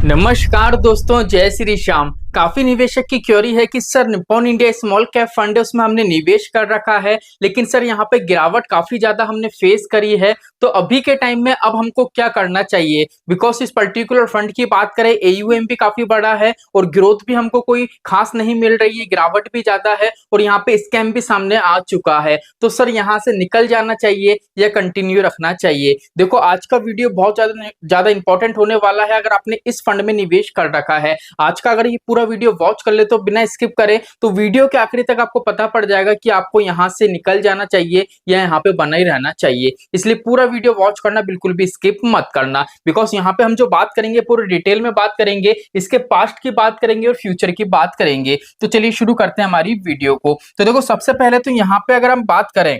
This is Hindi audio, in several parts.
नमस्कार दोस्तों, जय श्री श्याम। काफी निवेशक की क्वेरी है कि sir Nippon India small cap fund है उसमें हमने निवेश कर रखा है, लेकिन सर यहाँ पे गिरावट काफी ज्यादा हमने फेस करी है। तो अभी के टाइम में अब हमको क्या करना चाहिए? बिकॉज इस पर्टिकुलर फंड की बात करें, एयूएम भी काफी बड़ा है और ग्रोथ भी हमको कोई खास नहीं मिल रही है, गिरावट भी ज्यादा है और यहाँ पे स्कैम भी सामने आ चुका है। तो सर यहाँ से निकल जाना चाहिए या कंटिन्यू रखना चाहिए? देखो, आज का वीडियो बहुत ज्यादा इंपॉर्टेंट होने वाला है। अगर आपने इस फंड में निवेश कर रखा है, आज का अगर ये पूरा वीडियो वॉच कर ले तो बिना स्किप करे तो वीडियो के आखिरी तक आपको पता पड़ जाएगा कि आपको यहां से निकल जाना चाहिए या यहाँ पे बना ही रहना चाहिए। इसलिए पूरा वीडियो वॉच करना, बिल्कुल भी स्किप मत करना। बिकॉज यहाँ पे हम जो बात करेंगे पूरे डिटेल में बात करेंगे, इसके पास्ट की बात करेंगे और फ्यूचर की बात करेंगे। तो चलिए शुरू करते हैं हमारी वीडियो को। तो देखो, सबसे पहले तो यहाँ पे अगर हम बात करें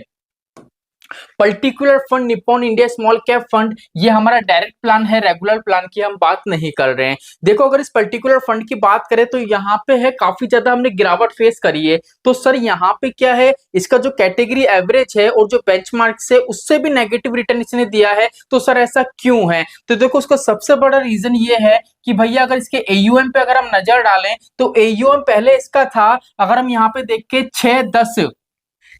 particular fund Nippon India small cap fund, ये हमारा डायरेक्ट प्लान है, रेगुलर प्लान की हम बात नहीं कर रहे हैं। देखो, अगर इस पर्टिकुलर फंड की बात करें तो यहाँ पे है काफी ज्यादा हमने गिरावट फेस करी है। तो सर यहाँ पे क्या है, इसका जो कैटेगरी एवरेज है और जो बेंचमार्क से उससे भी नेगेटिव रिटर्न इसने दिया है। तो सर ऐसा क्यों है? तो देखो, उसका सबसे बड़ा रीजन ये है कि भैया अगर इसके एयूएम पे अगर हम नजर डालें तो एयूएम पहले इसका था, अगर हम यहाँ पे देख के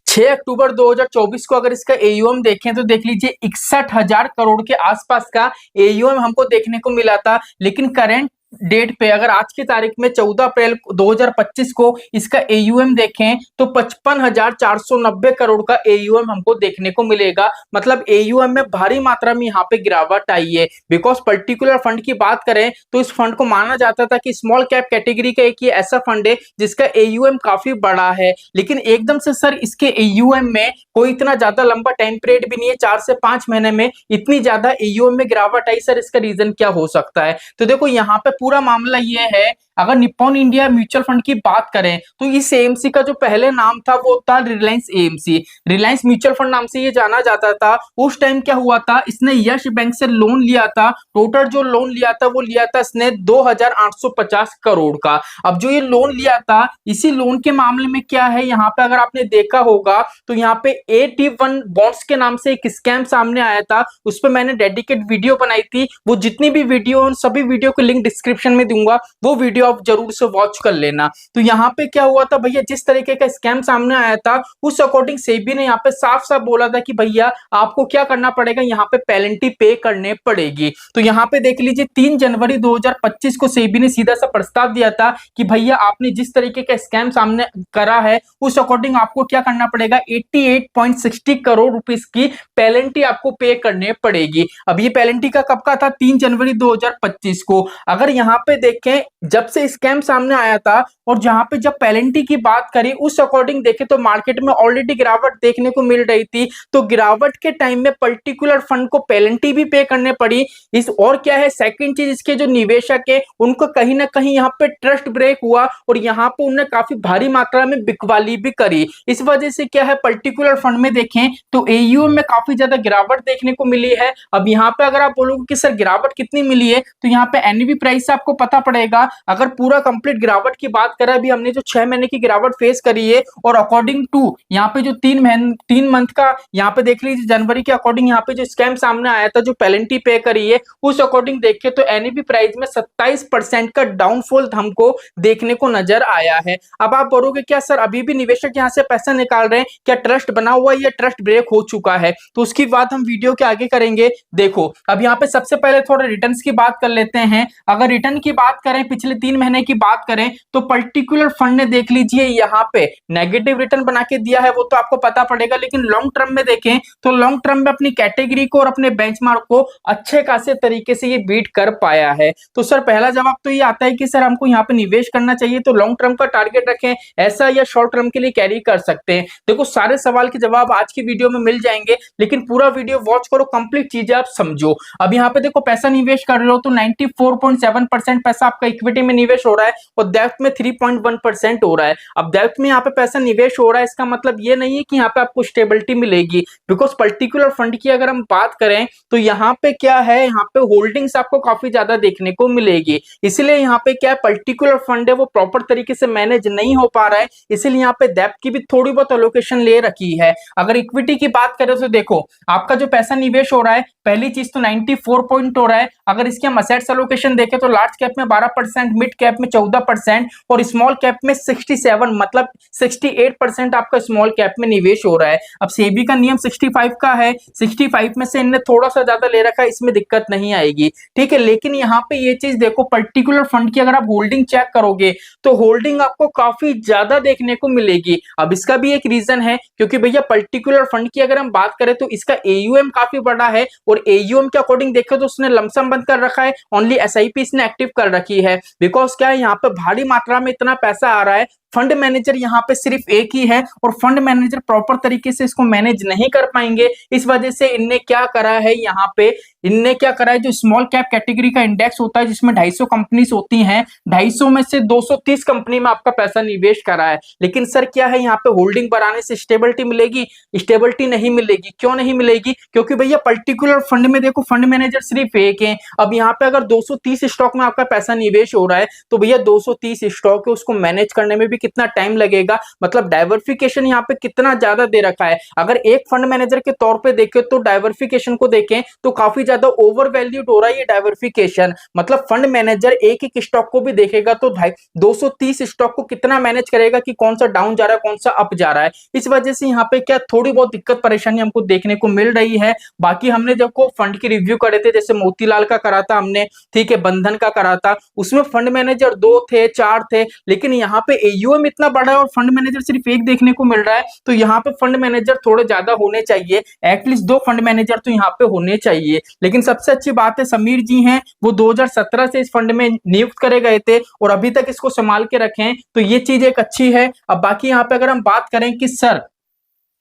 6 अक्टूबर 2024 को अगर इसका एयूएम देखें तो देख लीजिए 61,000 करोड़ के आसपास का एयूएम हमको देखने को मिला था। लेकिन करंट डेट पे अगर आज की तारीख में 14 अप्रैल 2025 को इसका एयूएम देखें तो 55,490 करोड़ का एयूएम हमको देखने को मिलेगा। मतलब एयूएम में भारी मात्रा में यहाँ पे गिरावट आई है। बिकॉज पर्टिकुलर फंड की बात करें तो इस फंड को माना जाता था कि स्मॉल कैप कैटेगरी का एक ही ऐसा फंड है जिसका एयूएम काफी बड़ा है, लेकिन एकदम से सर इसके एयूएम में कोई इतना ज्यादा लंबा टाइम पीरियड भी नहीं है, 4 से 5 महीने में इतनी ज्यादा एयूएम में गिरावट आई। सर इसका रीजन क्या हो सकता है? तो देखो, यहाँ पे पूरा मामला ये है, अगर निप्पॉन इंडिया म्यूचुअल फंड की बात करें तो इस एएमसी का जो पहले नाम था वो था Reliance AMC, Reliance mutual fund नाम से ये जाना जाता था। उस टाइम क्या हुआ था, इसने यश बैंक से लोन लिया था। टोटल जो लोन लिया था वो लिया था इसने 2,850 करोड़ का। अब जो ये लोन लिया था, इसी लोन के मामले में क्या है, यहाँ पे अगर आपने देखा होगा तो यहाँ पे AT1 बॉन्ड्स के नाम से एक स्कैम सामने आया था। उस पर मैंने डेडिकेट वीडियो बनाई थी। वो जितनी भी वीडियो, उन सभी वीडियो को लिंक डिस्क्रिप्शन में दूंगा, वो वीडियो आप जरूर से वॉच कर लेना। तो यहाँ पे क्या हुआ था भैया, जिस तरीके का स्कैम सामने आया था उस अकॉर्डिंग सेबी ने यहाँ पे साफ साफ बोला था कि भैया आपको क्या करना पड़ेगा, यहाँ पे पेनल्टी पे करने पड़ेगी। तो यहाँ पे देख लीजिए 3 जनवरी 2025 को सेबी ने सीधा सा प्रस्ताव दिया था कि भैया आपने जिस तरीके का स्कैम सामने करा है उस अकॉर्डिंग आपको क्या करना पड़ेगा, 88.60 करोड़ रुपीस की पेनल्टी आपको पे करने पड़ेगी। अब ये पेनल्टी का कब का था, 3 जनवरी 2025 को। अगर यहाँ पे देखें जब से स्कैम सामने आया था और जहां पे जब पेनल्टी की बात करी उस अकॉर्डिंग देखें तो मार्केट में ऑलरेडी गिरावट देखने को मिल रही थी। तो गिरावट के टाइम में पर्टिकुलर फंड को पेनल्टी भी पे करने पड़ी। इस और क्या है, सेकंड चीज, इसके जो निवेशक है उनको कहीं ना कहीं यहाँ पे ट्रस्ट ब्रेक हुआ और यहाँ पे उन्हें काफी भारी मात्रा में बिकवाली भी करी। इस वजह से क्या है, पर्टिकुलर फंड में देखें तो एयूएम में काफी ज्यादा गिरावट देखने को मिली है। अब यहाँ पे अगर आप बोलोगे कि सर गिरावट कितनी मिली है, तो यहाँ पे एनएवी प्राइस से आपको पता पड़ेगा। अगर पूरा कंप्लीट गिरावट की बात करें, अभी हमने जो 6 महीने की गिरावट फेस करी है और अकॉर्डिंग टू यहाँ पे जो 3 मंथ का यहाँ पे देख लीजिए जनवरी के अकॉर्डिंग यहाँ पे जो स्कैम सामने आया था, जो पेनल्टी पे करी है उस अकॉर्डिंग देखे तो एनएवी प्राइस में 27% का डाउनफॉल हमको देखने को नजर आया है। अब आप बोलोगे क्या सर अभी भी निवेशक यहाँ से पैसा निकाल रहे हैं, क्या ट्रस्ट बना हुआ है या ट्रस्ट ब्रेक हो चुका है? तो उसकी बात हम वीडियो के आगे करेंगे। देखो, अब यहाँ पे सबसे पहले थोड़ा रिटर्न्स की बात कर लेते हैं। अगर रिटर्न की बात करें, पिछले 3 महीने की बात करें तो पर्टिकुलर फंड ने देख लीजिए यहाँ पे नेगेटिव रिटर्न बना के दिया है, वो तो आपको पता पड़ेगा। लेकिन लॉन्ग टर्म में देखें तो लॉन्ग टर्म में अपनी कैटेगरी को और अपने बेंचमार्क को अच्छे खासे तरीके से ये बीट कर पाया है। तो सर पहला जवाब तो ये आता है कि सर हमको यहाँ पे निवेश करना चाहिए तो लॉन्ग टर्म का टारगेट रखें ऐसा, या शॉर्ट टर्म के लिए कैरी कर सकते हैं। देखो, सारे सवाल के जवाब आज की वीडियो में मिल जाएंगे, लेकिन पूरा वीडियो वॉच करो, कंप्लीट चीजें आप समझो। अब यहाँ पे देखो, पैसा निवेश कर रहे हो तो 94.7% पैसा आपका इक्विटी में निवेश हो रहा है और डेप्थ में 3.1% हो रहा है। अब डेप्थ में यहाँ पे पैसा निवेश हो रहा है, इसका मतलब ये नहीं है कि यहाँ पे आपको स्टेबिलिटी मिलेगी। बिकॉज पर्टिकुलर फंड की अगर हम बात करें तो यहाँ पे क्या है, यहाँ पे होल्डिंग्स आपको काफी ज्यादा देखने को मिलेगी। इसलिए यहाँ पे क्या पर्टिकुलर फंड है वो प्रॉपर तरीके से मैनेज नहीं हो पा रहा है, इसलिए यहाँ पे डेप्थ की भी थोड़ी बहुत अलोकेशन ले रखी है। अगर इक्विटी की बात करें तो देखो, आपका जो पैसा निवेश हो रहा है, पहली चीज तो 94 पॉइंट हो रहा है। अगर इसके हम असेट्स एलोकेशन देखें तो लार्ज कैप में 12%, मिड कैप में 14% और स्मॉल कैप में 67 मतलब 68% आपका स्मॉल कैप में निवेश हो रहा है। अब सेबी का नियम 65 का है, 65 में से इनने थोड़ा सा ज्यादा ले रखा है, इसमें दिक्कत नहीं आएगी, ठीक है। लेकिन यहाँ पे ये चीज देखो, पर्टिकुलर फंड की अगर आप होल्डिंग चेक करोगे तो होल्डिंग आपको काफी ज्यादा देखने को मिलेगी। अब इसका भी एक रीजन है, क्योंकि भैया पर्टिकुलर फंड की अगर हम बात करें तो इसका एयूएम काफी बड़ा है और एयूएम के अकॉर्डिंग देखें तो उसने लमसम बंद कर रखा है, ओनली एसआईपी इसने एक्टिव कर रखी है। बिकॉज क्या है, यहाँ पे भारी मात्रा में इतना पैसा आ रहा है, फंड मैनेजर यहाँ पे सिर्फ एक ही है और फंड मैनेजर प्रॉपर तरीके से इसको मैनेज नहीं कर पाएंगे। इस वजह से इनने क्या करा है, यहाँ पे इनने क्या करा है, जो स्मॉल कैप कैटेगरी का इंडेक्स होता है जिसमें 250 कंपनीज होती हैं, 250 में से 230 कंपनी में आपका पैसा निवेश करा है। लेकिन सर क्या है, यहाँ पे होल्डिंग बढ़ाने से स्टेबिलिटी मिलेगी? स्टेबिलिटी नहीं मिलेगी। क्यों नहीं मिलेगी? क्योंकि भैया पर्टिकुलर फंड में देखो फंड मैनेजर सिर्फ एक है। अब यहाँ पे अगर 230 स्टॉक में आपका पैसा निवेश हो रहा है तो भैया 230 स्टॉक है, उसको मैनेज करने में भी कितना टाइम लगेगा, मतलब डाइवर्सिफिकेशन यहाँ पे कितना ज्यादा दे रखा है। अगर एक फंड मैनेजर के तौर पे देखें तो डाइवर्सिफिकेशन को देखें तो काफी ज्यादा ओवर वैल्यूड हो रहा है ये डाइवर्सिफिकेशन। मतलब फंड मैनेजर एक एक स्टॉक को भी देखेगा तो 230 स्टॉक को कितना मैनेज करेगा कि कौन सा डाउन जा रहा है, कौन सा अप जा रहा है। इस वजह से यहाँ पे क्या थोड़ी बहुत दिक्कत परेशानी हमको देखने को मिल रही है। बाकी हमने जब को फंड की रिव्यू करे थे, जैसे मोतीलाल का करा था हमने, ठीक है, बंधन का करा था, उसमें फंड मैनेजर 2 थे 4 थे, लेकिन यहाँ पे एयूएम इतना बड़ा है और फंड मैनेजर सिर्फ एक देखने को मिल रहा है। तो यहाँ पे फंड मैनेजर थोड़े ज्यादा होने चाहिए, एटलीस्ट 2 फंड मैनेजर तो यहाँ पे होने चाहिए। लेकिन सबसे अच्छी बात है समीर जी हैं, वो 2017 से इस फंड में नियुक्त करे गए थे और अभी तक इसको संभाल के रखे हैं, तो ये चीज एक अच्छी है। अब बाकी यहाँ पे अगर हम बात करें कि सर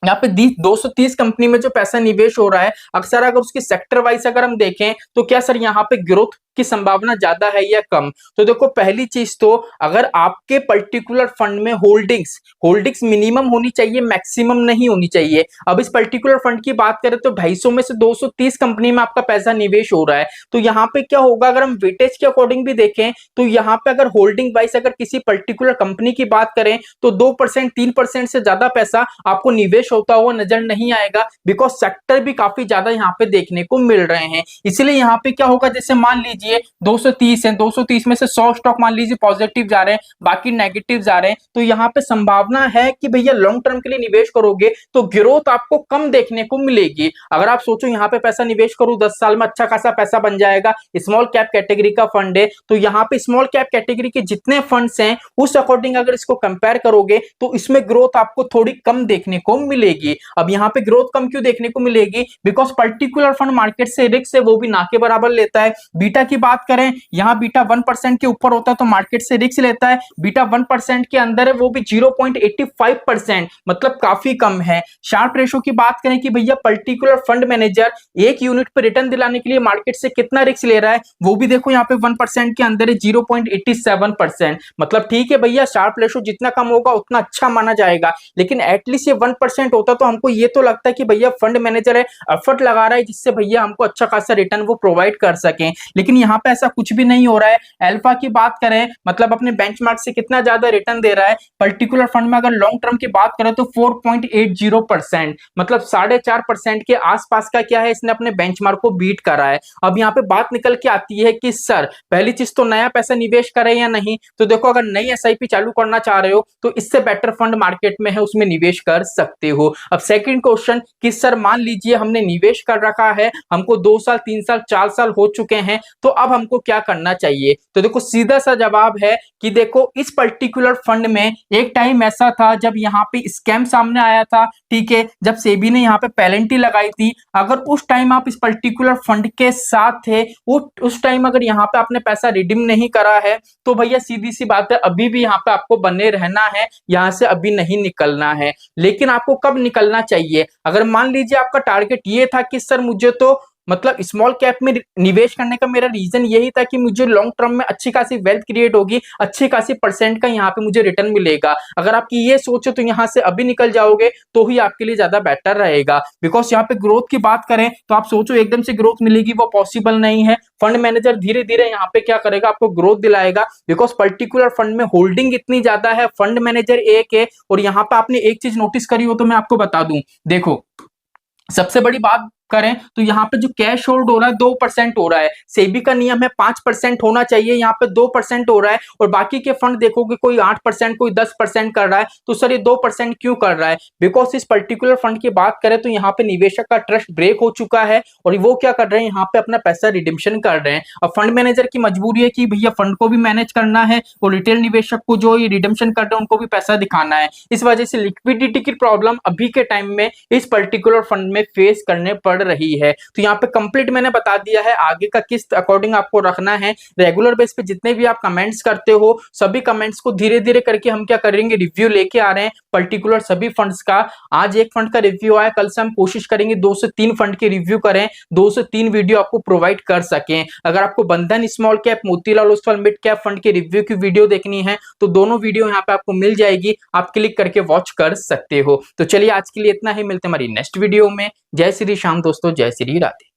यहाँ पे 230 कंपनी में जो पैसा निवेश हो रहा है, अक्सर अगर उसकी सेक्टर वाइज अगर हम देखें तो क्या सर यहाँ पे ग्रोथ की संभावना ज्यादा है या कम? तो देखो पहली चीज तो अगर आपके पर्टिकुलर फंड में होल्डिंग्स मिनिमम होनी चाहिए, मैक्सिमम नहीं होनी चाहिए। अब इस पर्टिकुलर फंड की बात करें तो 250 में से 230 कंपनी में आपका पैसा निवेश हो रहा है, तो यहाँ पे क्या होगा, अगर हम वेटेज के अकॉर्डिंग भी देखें तो यहाँ पे अगर होल्डिंग वाइज अगर किसी पर्टिकुलर कंपनी की बात करें तो 2% 3% से ज्यादा पैसा आपको निवेश होता हुआ नजर नहीं आएगा, बिकॉज सेक्टर भी काफी ज्यादा यहाँ पे देखने को मिल रहे हैं। इसलिए यहाँ पे क्या होगा, जैसे मान लीजिए 230 है, 230 में से 100 स्टॉक मान लीजिए पॉजिटिव जा रहे हैं, बाकी नेगेटिव जा रहे हैं, तो यहाँ पे संभावना है कि भैया लॉन्ग टर्म के लिए निवेश करोगे तो ग्रोथ आपको कम देखने को मिलेगी। अगर आप सोचो यहाँ पे पैसा निवेश करूं 10 साल में अच्छा खासा पैसा बन जाएगा, स्मॉल कैप कैटेगरी का फंड है, तो यहाँ पे स्मॉल कैप कैटेगरी के जितने फंड्स हैं उस अकॉर्डिंग अगर इसको कंपेयर करोगे तो इसमें ग्रोथ आपको थोड़ी कम देखने को मिलेगी। अब यहाँ पे ग्रोथ कम क्यों देखने को मिलेगी? बिकॉज पर्टिकुलर फंड मार्केट से रिस्क है वो भी ना के बराबर लेता है। बीटा की बात करें, यहाँ बीटा 1% के ऊपर होता है तो मार्केट से रिस्क लेता है, बीटा 1% के अंदर है वो भी 0.85%, मतलब काफी कम है। शार्प रेशो की बात करें कि भैया पर्टिकुलर फंड मैनेजर एक यूनिट पर रिटर्न दिलाने के लिए मार्केट से कितना रिस्क ले रहा है, वो भी देखो यहाँ पे 1% के अंदर है 0.87%, मतलब ठीक है भैया शार्प रेशो जितना कम होगा उतना अच्छा माना जाएगा, लेकिन एटलीस्ट ये 1% होता तो हमको ये तो लगता है कि भैया फंड मैनेजर है, एफर्ट लगा रहा है जिससे भैया हमको अच्छा खासा रिटर्न वो प्रोवाइड कर सकें। लेकिन यहाँ पे ऐसा कुछ भी नहीं हो रहा है। अल्फा की बात करें, मतलब अपने बेंचमार्क से कितना ज्यादा रिटर्न दे रहा है पर्टिकुलर फंड में, अगर लॉन्ग टर्म की बात करें तो 4.80%, मतलब 4.5% के आसपास का क्या है, इसने अपने बेंचमार्क को बीट करा है। अब यहाँ पे बात निकल के आती है कि सर पहली चीज तो नया पैसा निवेश करें या नहीं, तो देखो अगर नई एसआईपी चालू करना चाह रहे हो तो इससे बेटर फंड मार्केट में है, उसमें निवेश कर सकते हो। अब सेकंड क्वेश्चन कि सर मान लीजिए हमने निवेश कर रखा है, हमको 2 साल 3 साल 4 साल हो चुके हैं, तो अब हमको क्या करना चाहिए? तो देखो सीधा सा जवाब है कि देखो इस पर्टिकुलर फंड में एक टाइम ऐसा था जब यहाँ पे स्कैम सामने आया था, ठीक है, जब सेबी ने यहाँ पे पेनल्टी लगाई थी, अगर उस टाइम आप इस पर्टिकुलर फंड के साथ थे, उस टाइम अगर यहाँ पे आपने पैसा रिडीम नहीं करा है तो भैया सीधी सी बात है अभी भी यहाँ पे आपको बने रहना है, यहाँ से अभी नहीं निकलना है। लेकिन आपको कब निकलना चाहिए? अगर मान लीजिए आपका टारगेट ये था कि सर मुझे तो मतलब स्मॉल कैप में निवेश करने का मेरा रीजन यही था कि मुझे लॉन्ग टर्म में अच्छी खासी वेल्थ क्रिएट होगी, अच्छी खासी परसेंट का यहाँ पे मुझे रिटर्न मिलेगा, अगर आपकी ये सोच है तो यहाँ से अभी निकल जाओगे तो ही आपके लिए ज्यादा बेटर रहेगा। बिकॉज यहाँ पे ग्रोथ की बात करें तो आप सोचो एकदम से ग्रोथ मिलेगी, वो पॉसिबल नहीं है। फंड मैनेजर धीरे धीरे यहाँ पे क्या करेगा, आपको ग्रोथ दिलाएगा, बिकॉज पर्टिकुलर फंड में होल्डिंग इतनी ज्यादा है, फंड मैनेजर एक है। और यहाँ पे आपने एक चीज नोटिस करी हो तो मैं आपको बता दूं, देखो सबसे बड़ी बात करें तो यहाँ पे जो कैश होल्ड हो रहा है 2% हो रहा है। सेबी का नियम है 5% होना चाहिए, यहाँ पे 2% हो रहा है। और बाकी के फंड देखोगे कोई 8%, कोई 10% कर रहा है, तो सर ये 2% क्यों कर रहा है? बिकॉज इस पर्टिकुलर फंड की बात करें तो यहाँ पे निवेशक का ट्रस्ट ब्रेक हो चुका है और वो क्या कर रहे हैं, यहाँ पे अपना पैसा रिडिम्पशन कर रहे हैं। अब फंड मैनेजर की मजबूरी है कि भैया फंड को भी मैनेज करना है और रिटेल निवेशक को जो ये रिडिम्पशन कर रहे हैं उनको भी पैसा दिखाना है। इस वजह से लिक्विडिटी की प्रॉब्लम अभी के टाइम में इस पर्टिकुलर फंड में फेस करने पड़ रही है। तो यहाँ पे कंप्लीट मैंने बता दिया है, आगे का किस अकॉर्डिंग आपको रखना है। रेगुलर बेस पे जितने भी आप कमेंट्स करते हो सभी कमेंट्स को धीरे धीरे करके हम क्या करेंगे, रिव्यू लेके आ रहे हैं पर्टिकुलर सभी फंड्स का। आज एक फंड का रिव्यू आया, कल से हम कोशिश करेंगे 2 से 3 फंड के रिव्यू करें, 2 से 3 वीडियो आपको प्रोवाइड कर सकें। अगर आपको बंधन small cap, Motilal Oswal mid cap fund के रिव्यू की वीडियो देखनी है तो दोनों वीडियो यहाँ पे आपको मिल जाएगी, आप क्लिक करके वॉच कर सकते हो। तो चलिए आज के लिए इतना ही, मिलते हैं हमारी नेक्स्ट वीडियो में। जय श्री श्याम दोस्तों, जय श्री राधे।